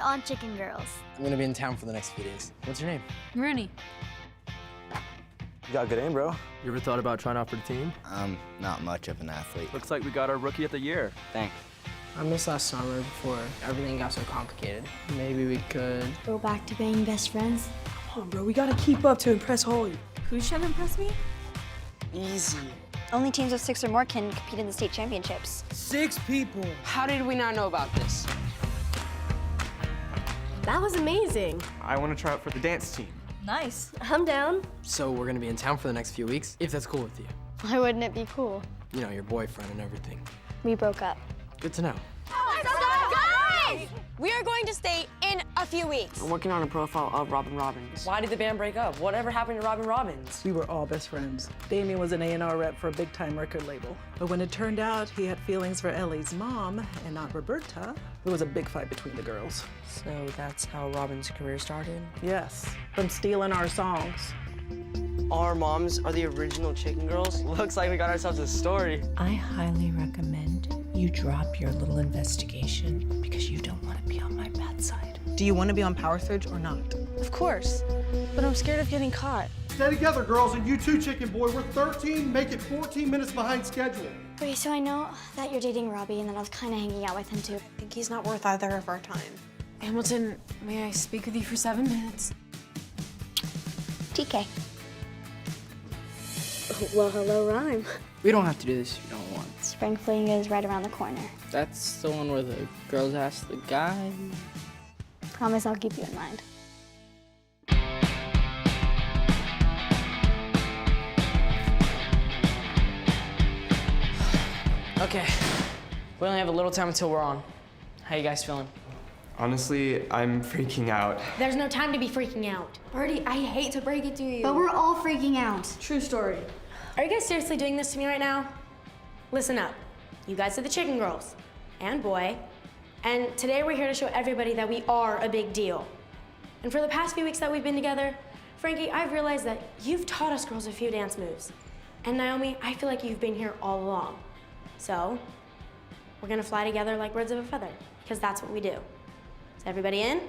on Chicken Girls. I'm gonna be in town for the next few days. What's your name? Rooney. You got a good aim, bro. You ever thought about trying out for the team? Not much of an athlete. Looks like we got our rookie of the year. Thanks. I missed last summer before everything got so complicated. Maybe we could... Go back to being best friends. Come on, bro, we gotta keep up to impress Holly. Who should impress me? Easy. Only teams of 6 or more can compete in the state championships. 6 people. How did we not know about this? That was amazing. I want to try out for the dance team. Nice. I'm down. So we're gonna be in town for the next few weeks, if that's cool with you. Why wouldn't it be cool? You know, your boyfriend and everything. We broke up. Good to know. Guys! We are going to stay in a few weeks. I'm working on a profile of Robin Robbins. Why did the band break up? Whatever happened to Robin Robbins? We were all best friends. Damien was an A&R rep for a big-time record label. But when it turned out he had feelings for Ellie's mom and not Roberta, there was a big fight between the girls. So that's how Robin's career started? Yes, from stealing our songs. Our moms are the original Chicken Girls. Looks like we got ourselves a story. I highly recommend you drop your little investigation because you don't want to be on my bad side. Do you want to be on Power Surge or not? Of course, but I'm scared of getting caught. Stay together, girls, and you too, Chicken Boy. We're 13, make it 14 minutes behind schedule. Okay, so I know that you're dating Robbie and that I was kind of hanging out with him too. I think he's not worth either of our time. Hamilton, may I speak with you for 7 minutes? TK. Well, hello, Rhyme. We don't have to do this if you don't want. Spring fling is right around the corner. That's the one where the girls ask the guy. Promise I'll keep you in mind. Okay, we only have a little time until we're on. How you guys feeling? Honestly, I'm freaking out. There's no time to be freaking out. Birdie, I hate to break it to you. But we're all freaking out. True story. Are you guys seriously doing this to me right now? Listen up. You guys are the Chicken Girls and boy, and today we're here to show everybody that we are a big deal. And for the past few weeks that we've been together, Frankie, I've realized that you've taught us girls a few dance moves. And Naomi, I feel like you've been here all along. So, we're gonna fly together like birds of a feather, because that's what we do. Is everybody in?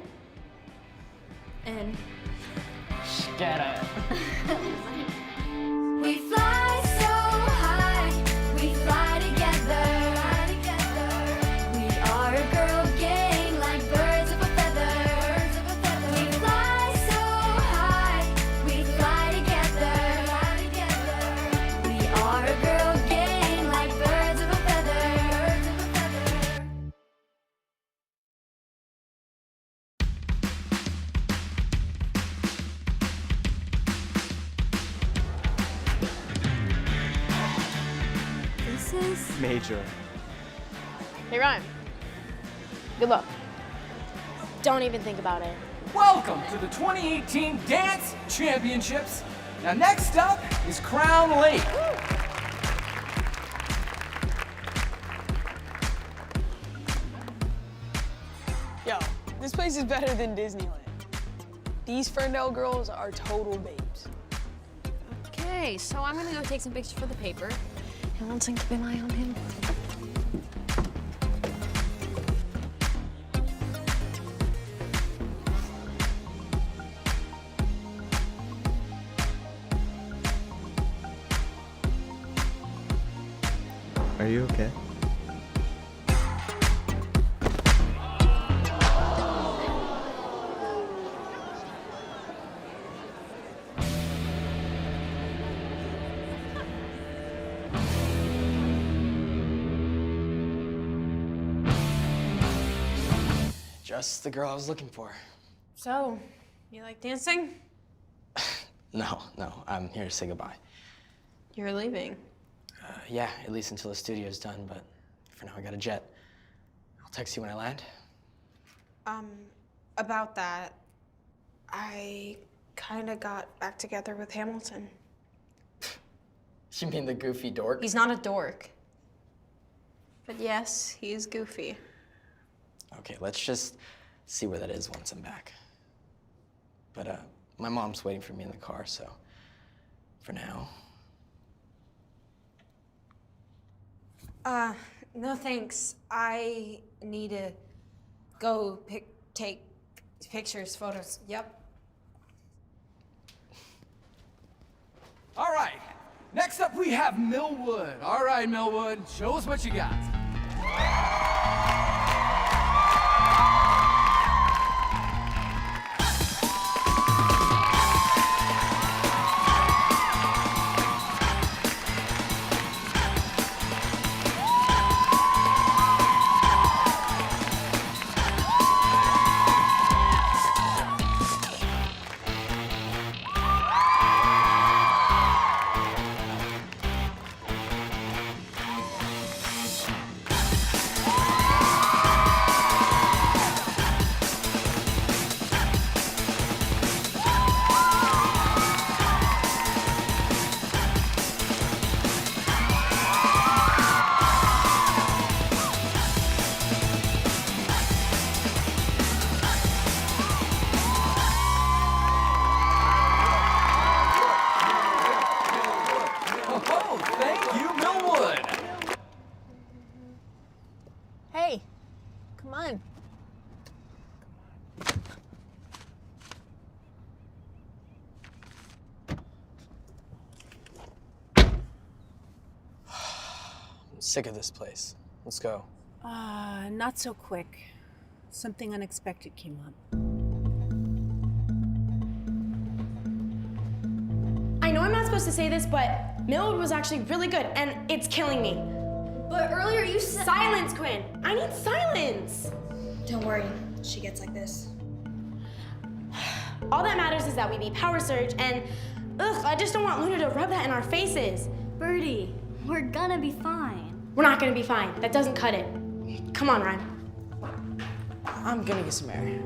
In. Get it. We fly so high, we fly together. We are a girl gang like birds of a feather. We fly so high, we fly together. We are a girl gang like birds of a feather. This is... Major. Hey, Ryan. Good luck. Don't even think about it. Welcome to the 2018 Dance Championships. Now next up is Crown Lake. Yo, this place is better than Disneyland. These Ferndale girls are total babes. Okay, so I'm gonna go take some pictures for the paper. Hamilton, keep an eye on him. Are you okay? Just the girl I was looking for. So, you like dancing? No, I'm here to say goodbye. You're leaving. Yeah, at least until the studio's done, but for now I got a jet. I'll text you when I land. About that, I kinda got back together with Hamilton. You mean the goofy dork? He's not a dork. But yes, he is goofy. Okay, let's just see where that is once I'm back. But my mom's waiting for me in the car, so for now. No thanks. I need to go take Pictures, photos, yep. All right. Next up, we have Millwood. All right, Millwood, show us what you got. Hey, come on. I'm sick of this place. Let's go. Not so quick. Something unexpected came up. I know I'm not supposed to say this, but Millwood was actually really good, and it's killing me. But earlier you said... Silence, Quinn. I need silence. Don't worry, she gets like this. All that matters is that we beat Power Surge, and I just don't want Luna to rub that in our faces. Birdie, we're gonna be fine. We're not gonna be fine. That doesn't cut it. Come on, Ryan. I'm gonna get some air.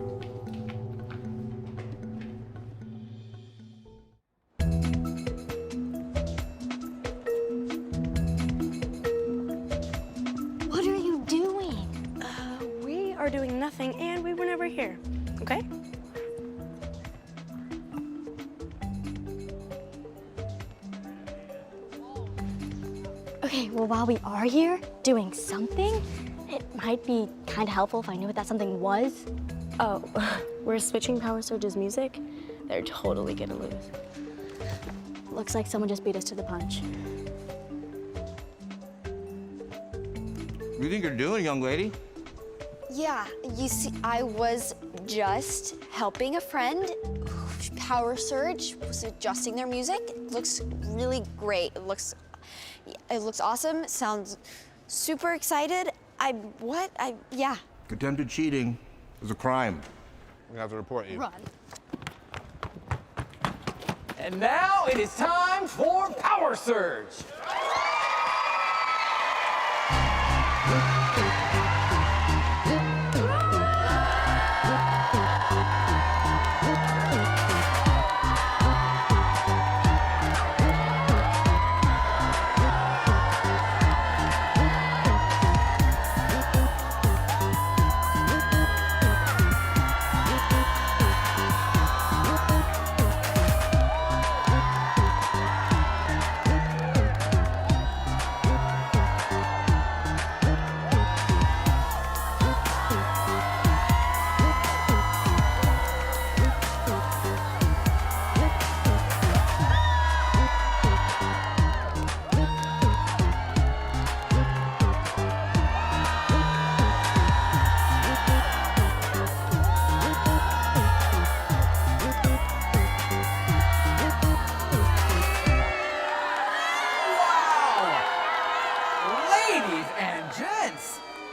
What are you doing? We are doing nothing, and we were never here, okay? Okay, well, while we are here doing something, it might be kind of helpful if I knew what that something was. Oh, we're switching Power Surge's music? They're totally gonna lose. Looks like someone just beat us to the punch. What do you think you're doing, young lady? Yeah, you see, I was just helping a friend. Power Surge was adjusting their music. It looks really great. It looks awesome. Sounds super excited. Yeah. Attempted cheating is a crime. We have to report you. Run. And now it is time for Power Surge.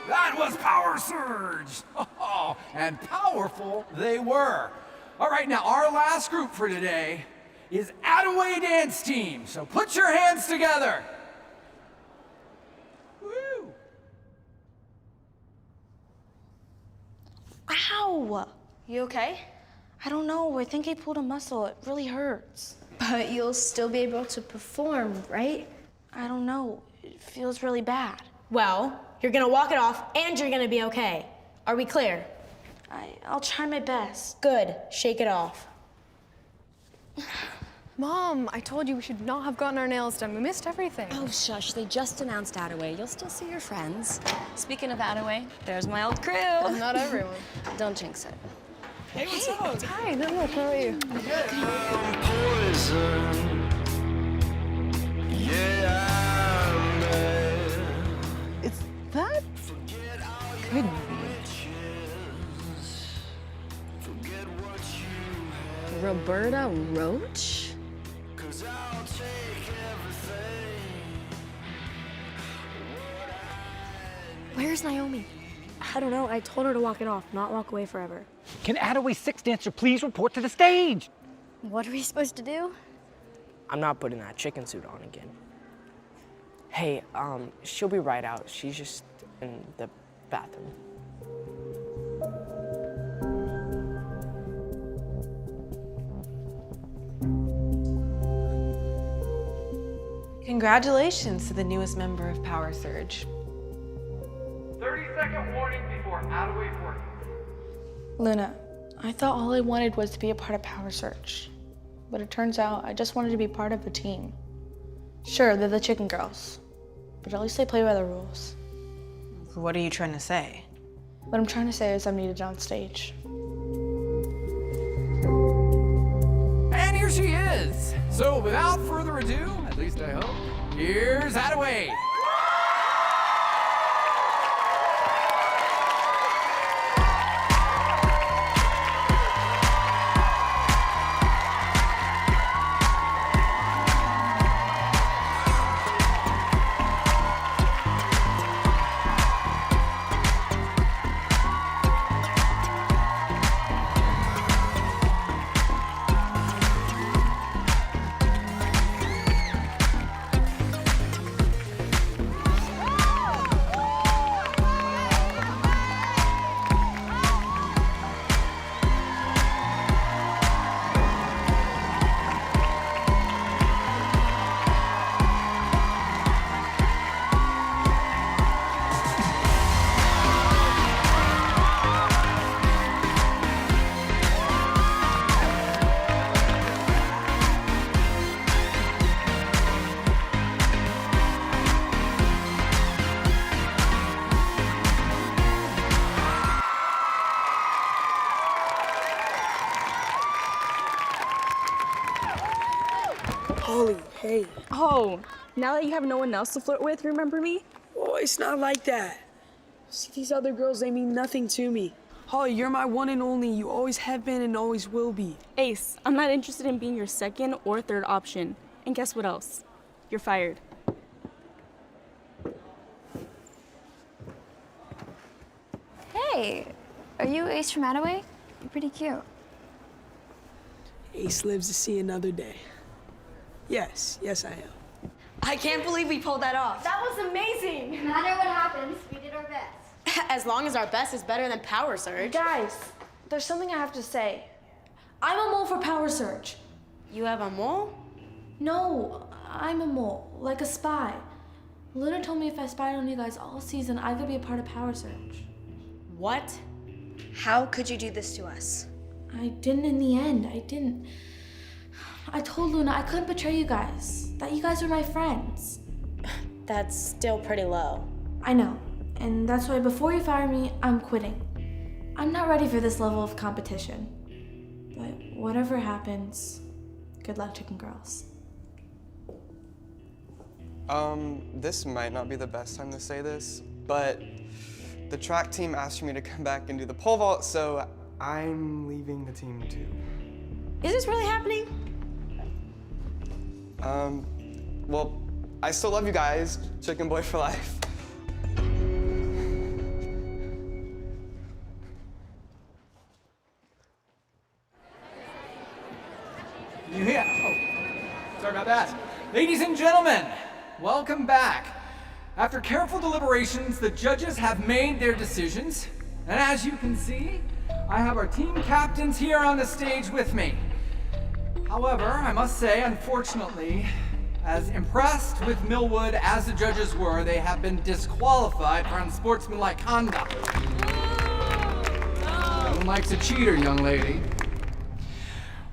That was Power Surge! Oh, and powerful they were. All right, now our last group for today is Attaway Dance Team. So put your hands together. Woo! Ow! You okay? I don't know. I think I pulled a muscle. It really hurts. But you'll still be able to perform, right? I don't know. It feels really bad. Well, you're gonna walk it off and you're gonna be okay. Are we clear? I'll try my best. Good. Shake it off. Mom, I told you we should not have gotten our nails done. We missed everything. Oh, shush. They just announced Attaway. You'll still see your friends. Speaking of Attaway, there's my old crew. Not everyone. Don't jinx it. Hey, what's up? Hi, no, look, how are you? Is that Wait a minute. Roberta Roach? Where's Naomi? I don't know. I told her to walk it off, not walk away forever. Can Attaway 6 dancer please report to the stage? What are we supposed to do? I'm not putting that chicken suit on again. Hey, she'll be right out. She's just in the bathroom. Congratulations to the newest member of Power Surge. 30-second warning before Attaway works. Luna, I thought all I wanted was to be a part of Power Surge. But it turns out I just wanted to be part of the team. Sure, they're the chicken girls, but at least they play by the rules. What are you trying to say? What I'm trying to say is I'm needed on stage. And here she is. So without further ado, at least I hope, here's Attaway. Holly, hey. Oh, now that you have no one else to flirt with, remember me? Oh, it's not like that. See, these other girls, they mean nothing to me. Holly, you're my one and only. You always have been and always will be. Ace, I'm not interested in being your second or third option. And guess what else? You're fired. Hey, are you Ace from Attaway? You're pretty cute. Ace lives to see another day. Yes, I am. I can't believe we pulled that off. That was amazing. No matter what happens, we did our best. As long as our best is better than Power Surge. Guys, there's something I have to say. I'm a mole for Power Surge. You have a mole? No, I'm a mole, like a spy. Luna told me if I spied on you guys all season, I could be a part of Power Surge. What? How could you do this to us? I didn't in the end. I didn't. I told Luna I couldn't betray you guys, that you guys were my friends. That's still pretty low. I know, and that's why before you fire me, I'm quitting. I'm not ready for this level of competition. But whatever happens, good luck, chicken girls. This might not be the best time to say this, but the track team asked me to come back and do the pole vault, so I'm leaving the team too. Is this really happening? Well, I still love you guys, chicken boy for life. Yeah. Oh, sorry about that. Ladies and gentlemen, welcome back. After careful deliberations, the judges have made their decisions. And as you can see, I have our team captains here on the stage with me. However, I must say, unfortunately, as impressed with Millwood as the judges were, they have been disqualified for unsportsmanlike conduct. No one likes a cheater, young lady.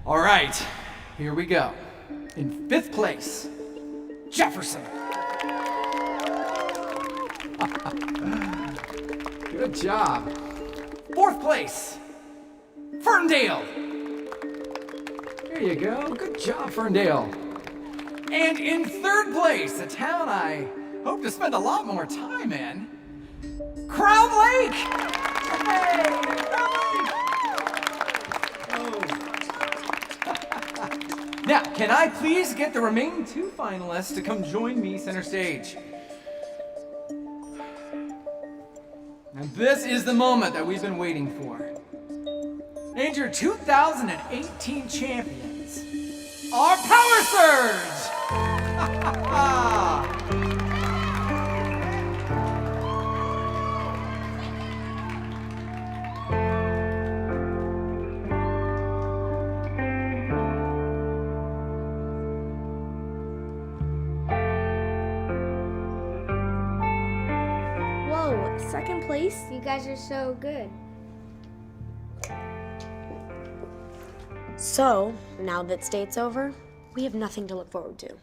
All right, here we go. In 5th place, Jefferson. Good job. 4th place, Ferndale. There you go. Good job, Ferndale. And in third place, a town I hope to spend a lot more time in, Crown Lake. Hey, Crown Lake. Oh. Now, can I please get the remaining 2 finalists to come join me center stage? And this is the moment that we've been waiting for. And your 2018 champions are Power Surge! Whoa, second place? You guys are so good. So, now that state's over, we have nothing to look forward to.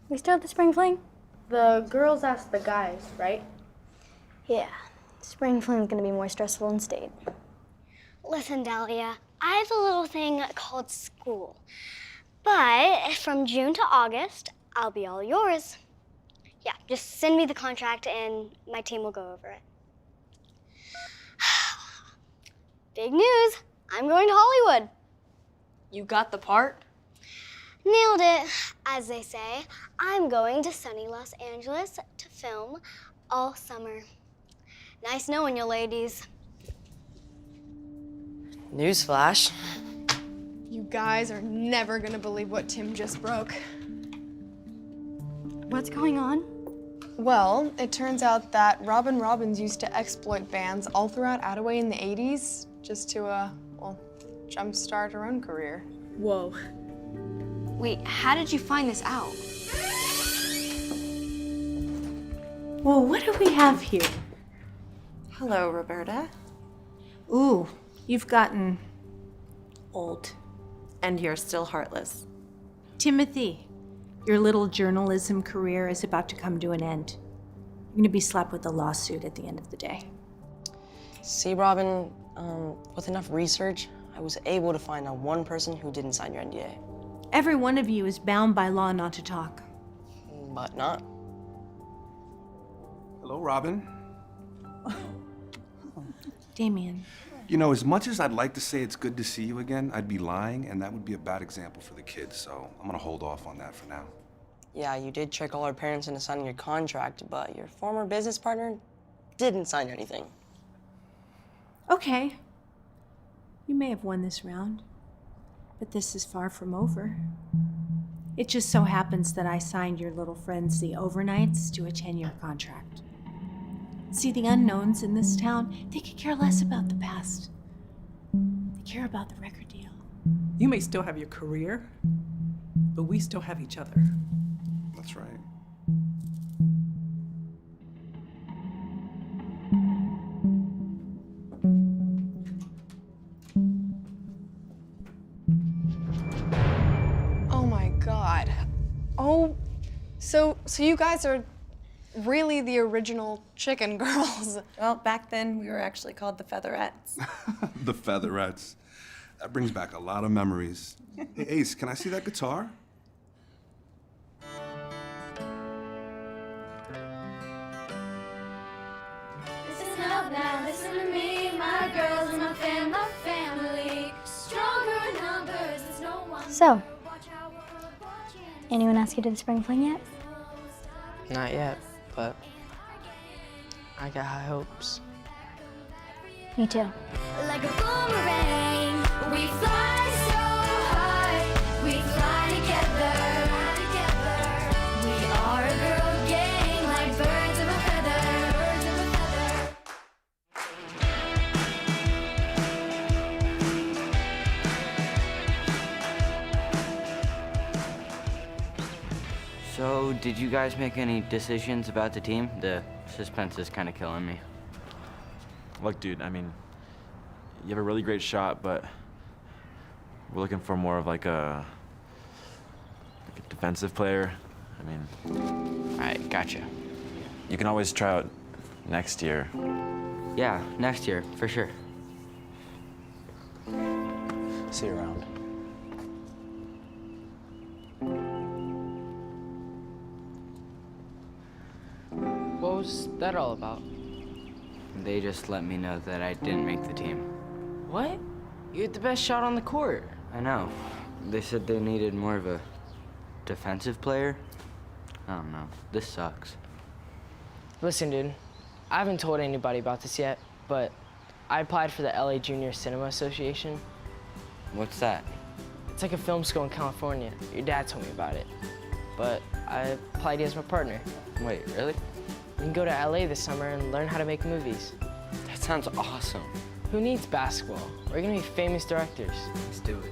We still have the spring fling? The girls asked the guys, right? Yeah. Spring fling's gonna be more stressful than state. Listen, Dahlia, I have a little thing called school. But from June to August, I'll be all yours. Yeah, just send me the contract and my team will go over it. Big news! I'm going to Hollywood. You got the part? Nailed it, as they say. I'm going to sunny Los Angeles to film all summer. Nice knowing you, ladies. Newsflash. You guys are never gonna believe what Tim just broke. What's going on? Well, it turns out that Robin Robbins used to exploit bands all throughout Attaway in the 80s just to, well, jumpstart her own career. Whoa. Wait, how did you find this out? Well, what do we have here? Hello, Roberta. Ooh, you've gotten old, and you're still heartless. Timothy, your little journalism career is about to come to an end. You're gonna be slapped with a lawsuit at the end of the day. See, Robin, with enough research, I was able to find out one person who didn't sign your NDA. Every one of you is bound by law not to talk. But not. Hello, Robin. Damien. You know, as much as I'd like to say it's good to see you again, I'd be lying, and that would be a bad example for the kids, so I'm gonna hold off on that for now. Yeah, you did trick all our parents into signing your contract, but your former business partner didn't sign anything. Okay. You may have won this round, but this is far from over. It just so happens that I signed your little friends the overnights to a 10-year contract. See, the unknowns in this town, they could care less about the past. They care about the record deal. You may still have your career, but we still have each other. That's right. Oh my God. Oh, so you guys are really the original chicken girls. Well, back then we were actually called the Featherettes. The Featherettes. That brings back a lot of memories. Hey, Ace, can I see that guitar? Listen up now, listen to me, my girls and my family. Stronger numbers, there's no one. So, anyone ask you to the spring fling yet? Not yet, but I got high hopes. Me too. Like a boomerang, we fly so high, we fly together. We are a girl gang, like birds of a feather. So, did you guys make any decisions about the team? The suspense is kind of killing me. Look, dude, I mean, you have a really great shot, but we're looking for more of like a defensive player. I mean... All right, gotcha. You can always try out next year. Yeah, next year, for sure. See you around. What was that all about? They just let me know that I didn't make the team. What? You had the best shot on the court. I know. They said they needed more of a defensive player. I don't know. This sucks. Listen, dude, I haven't told anybody about this yet, but I applied for the LA Junior Cinema Association. What's that? It's like a film school in California. Your dad told me about it. But I applied as my partner. Wait, really? We can go to LA this summer and learn how to make movies. That sounds awesome. Who needs basketball? We're gonna be famous directors. Let's do it.